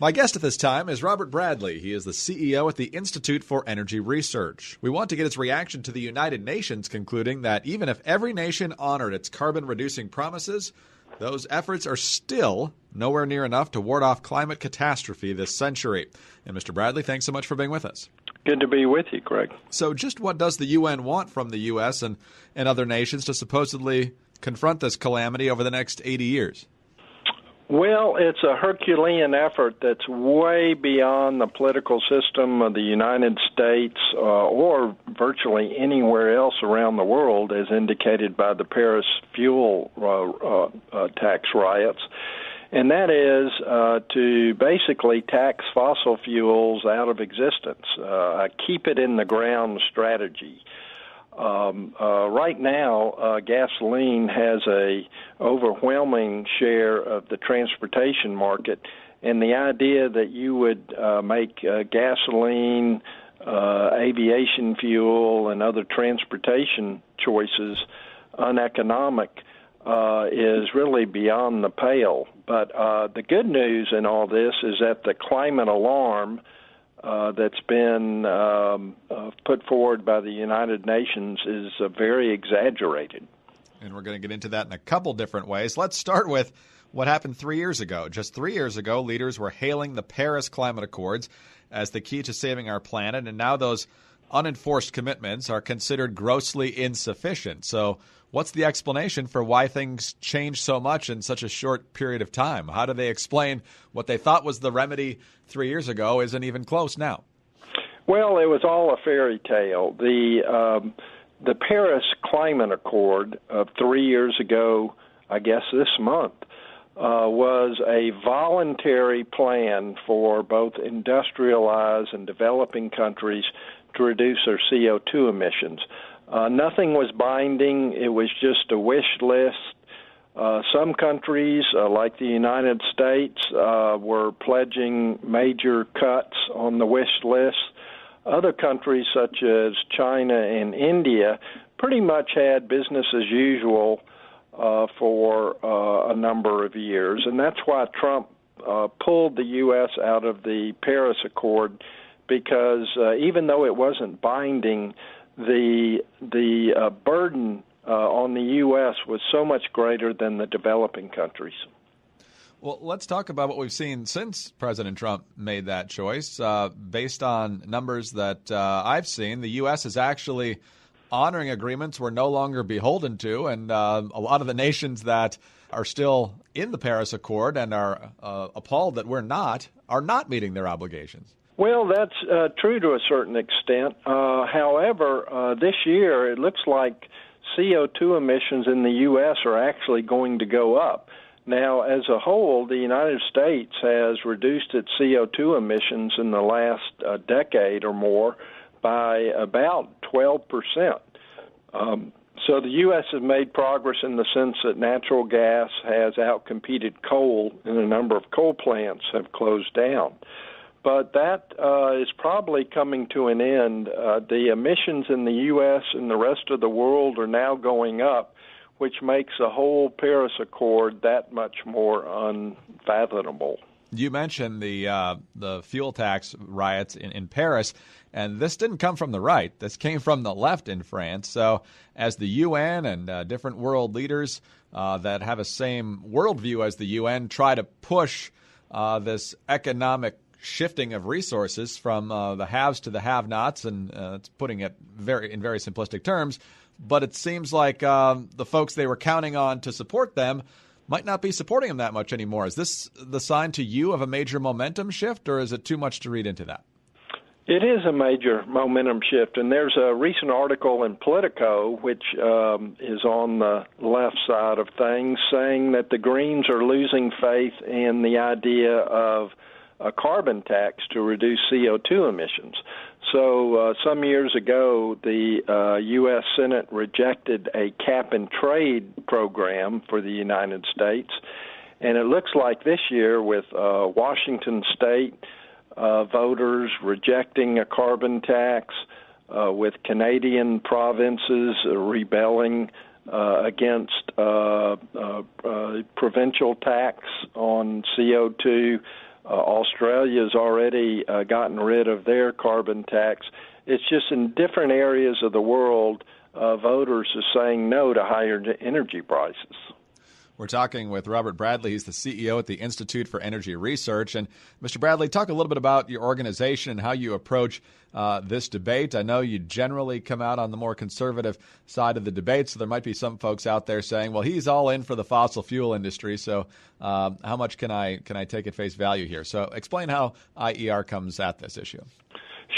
My guest at this time is Robert Bradley. He is the CEO at the Institute for Energy Research. We want to get his reaction to the United Nations concluding that even if every nation honored its carbon-reducing promises, those efforts are still nowhere near enough to ward off climate catastrophe this century. And Mr. Bradley, thanks so much for being with us. Good to be with you, Greg. So just what does the UN want from the U.S. and other nations to supposedly confront this calamity over the next 80 years? Well, it's a Herculean effort that's way beyond the political system of the United States or virtually anywhere else around the world, as indicated by the Paris fuel tax riots. And that is to basically tax fossil fuels out of existence, a keep it in the ground strategy. Right now, gasoline has a overwhelming share of the transportation market, and the idea that you would make gasoline, aviation fuel, and other transportation choices uneconomic is really beyond the pale. But the good news in all this is that the climate alarm that's been put forward by the United Nations is very exaggerated. And we're going to get into that in a couple different ways. Let's start with what happened 3 years ago. Just 3 years ago, leaders were hailing the Paris Climate Accords as the key to saving our planet, and now those unenforced commitments are considered grossly insufficient. So what's the explanation for why things changed so much in such a short period of time? How do they explain what they thought was the remedy 3 years ago isn't even close now? Well, it was all a fairy tale. The Paris Climate Accord of 3 years ago, I guess this month, was a voluntary plan for both industrialized and developing countries to reduce their CO2 emissions. Nothing was binding. It was just a wish list. Some countries, like the United States, were pledging major cuts on the wish list. Other countries, such as China and India, pretty much had business as usual for a number of years. And that's why Trump pulled the U.S. out of the Paris Accord, because even though it wasn't binding, the burden on the U.S. was so much greater than the developing countries. Well, let's talk about what we've seen since President Trump made that choice. Based on numbers that I've seen, the U.S. is actually honoring agreements we're no longer beholden to, and a lot of the nations that are still in the Paris Accord and are appalled that we're not, are not meeting their obligations. Well, that's true to a certain extent. However, this year it looks like CO2 emissions in the U.S. are actually going to go up. Now, as a whole, the United States has reduced its CO2 emissions in the last decade or more by about 12%. So the U.S. has made progress in the sense that natural gas has outcompeted coal, and a number of coal plants have closed down. But that is probably coming to an end. The emissions in the U.S. and the rest of the world are now going up, which makes the whole Paris Accord that much more unfathomable. You mentioned the fuel tax riots in Paris, and this didn't come from the right. This came from the left in France. So as the UN and different world leaders that have a same worldview as the UN try to push this economic shifting of resources from the haves to the have-nots, and it's putting it in very simplistic terms, but it seems like the folks they were counting on to support them might not be supporting them that much anymore. Is this the sign to you of a major momentum shift, or is it too much to read into that? It is a major momentum shift, and there's a recent article in Politico, which is on the left side of things, saying that the Greens are losing faith in the idea of a carbon tax to reduce CO2 emissions. So some years ago, the U.S. Senate rejected a cap-and-trade program for the United States, and it looks like this year with Washington State voters rejecting a carbon tax, with Canadian provinces rebelling against provincial tax on CO2, Australia's already gotten rid of their carbon tax. It's just in different areas of the world, voters are saying no to higher energy prices. We're talking with Robert Bradley. He's the CEO at the Institute for Energy Research. And Mr. Bradley, talk a little bit about your organization and how you approach this debate. I know you generally come out on the more conservative side of the debate, so there might be some folks out there saying, well, he's all in for the fossil fuel industry, so how much can I take at face value here? So explain how IER comes at this issue.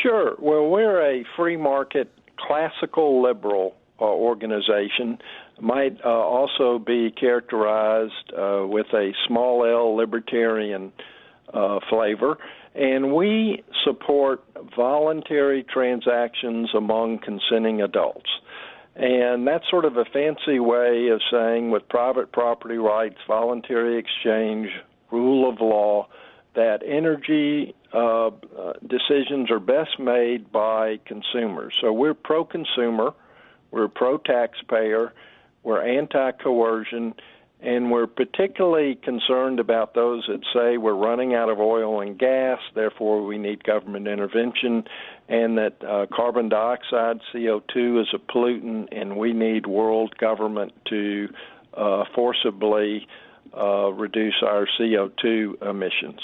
Sure. Well, we're a free market, classical liberal organization. Might also be characterized with a small L libertarian flavor. And we support voluntary transactions among consenting adults. And that's sort of a fancy way of saying with private property rights, voluntary exchange, rule of law, that energy decisions are best made by consumers. So we're pro-consumer, we're pro-taxpayer, we're anti-coercion, and we're particularly concerned about those that say we're running out of oil and gas, therefore we need government intervention, and that carbon dioxide, CO2, is a pollutant, and we need world government to forcibly reduce our CO2 emissions.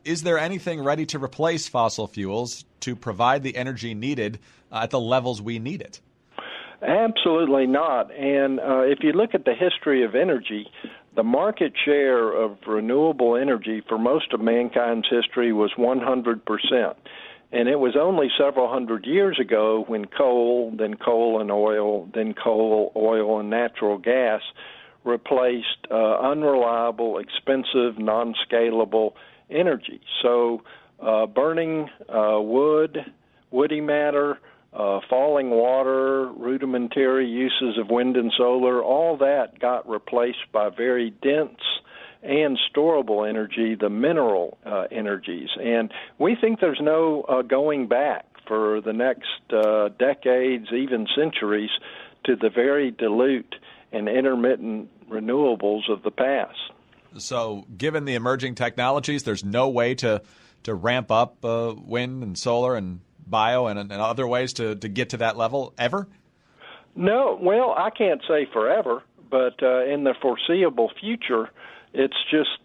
Is there anything ready to replace fossil fuels to provide the energy needed at the levels we need it? Absolutely not. And if you look at the history of energy, the market share of renewable energy for most of mankind's history was 100%. And it was only several hundred years ago when coal, then coal and oil, then coal, oil, and natural gas replaced unreliable, expensive, non-scalable energy. So burning wood, woody matter, falling water, rudimentary uses of wind and solar, all that got replaced by very dense and storable energy, the mineral energies. And we think there's no going back for the next decades, even centuries, to the very dilute and intermittent renewables of the past. So given the emerging technologies, there's no way to ramp up wind and solar and bio and other ways to get to that level ever? No, well, I can't say forever, but in the foreseeable future, it's just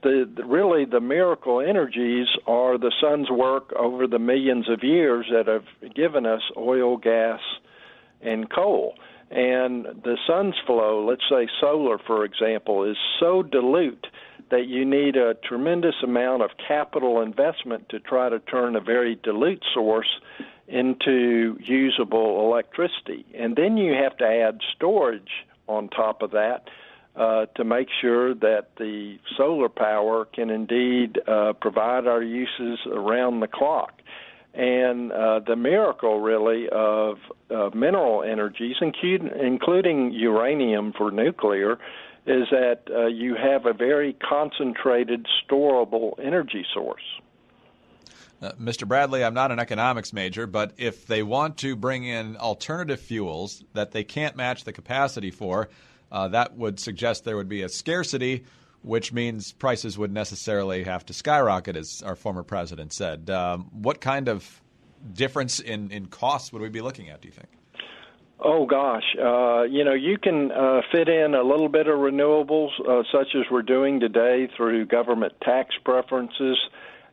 really the miracle energies are the sun's work over the millions of years that have given us oil, gas, and coal. And the sun's flow, let's say solar, for example, is so dilute that you need a tremendous amount of capital investment to try to turn a very dilute source into usable electricity. And then you have to add storage on top of that to make sure that the solar power can indeed provide our uses around the clock. And the miracle, really, of mineral energies, including uranium for nuclear, is that you have a very concentrated, storable energy source. Mr. Bradley, I'm not an economics major, but if they want to bring in alternative fuels that they can't match the capacity for, that would suggest there would be a scarcity, which means prices would necessarily have to skyrocket, as our former president said. What kind of difference in costs would we be looking at, do you think? Oh, gosh. You can fit in a little bit of renewables, such as we're doing today through government tax preferences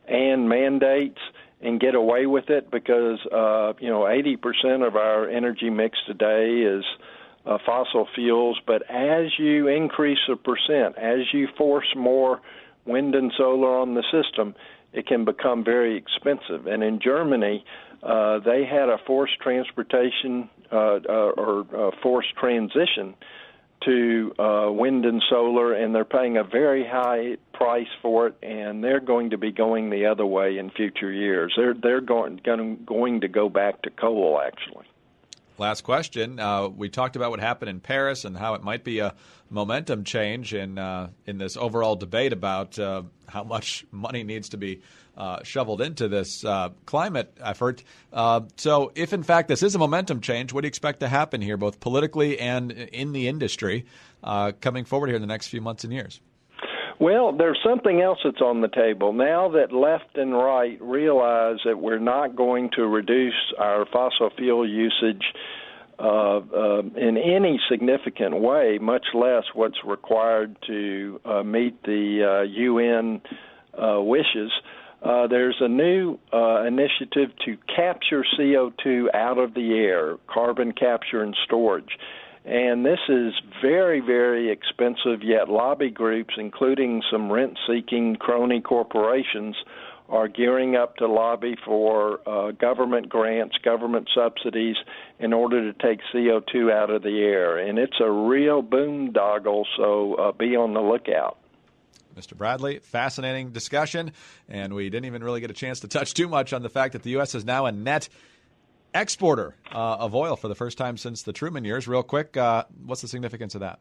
and mandates, and get away with it because, 80% of our energy mix today is fossil fuels. But as you increase the percent, as you force more wind and solar on the system, it can become very expensive. And in Germany, they had a forced transportation or forced transition to wind and solar, and they're paying a very high price for it, and they're going to be going the other way in future years. They're going to go back to coal, actually. Last question. We talked about what happened in Paris and how it might be a momentum change in this overall debate about how much money needs to be shoveled into this climate effort. So if, in fact, this is a momentum change, what do you expect to happen here, both politically and in the industry, coming forward here in the next few months and years? Well, there's something else that's on the table. Now that left and right realize that we're not going to reduce our fossil fuel usage in any significant way, much less what's required to meet the UN wishes, there's a new initiative to capture CO2 out of the air, carbon capture and storage. And this is very, very expensive, yet lobby groups, including some rent-seeking crony corporations, are gearing up to lobby for government grants, government subsidies, in order to take CO2 out of the air. And it's a real boondoggle, so be on the lookout. Mr. Bradley, fascinating discussion, and we didn't even really get a chance to touch too much on the fact that the U.S. is now a net exporter of oil for the first time since the Truman years. Real quick, what's the significance of that?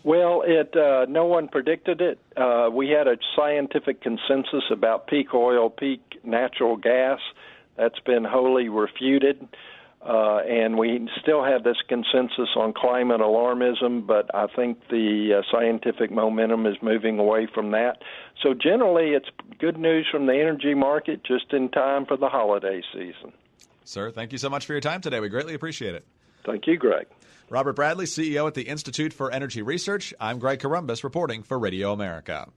Well, no one predicted it. We had a scientific consensus about peak oil, peak natural gas. That's been wholly refuted. And we still have this consensus on climate alarmism, but I think the scientific momentum is moving away from that. So generally, it's good news from the energy market just in time for the holiday season. Sir, thank you so much for your time today. We greatly appreciate it. Thank you, Greg. Robert Bradley, CEO at the Institute for Energy Research. I'm Greg Columbus reporting for Radio America.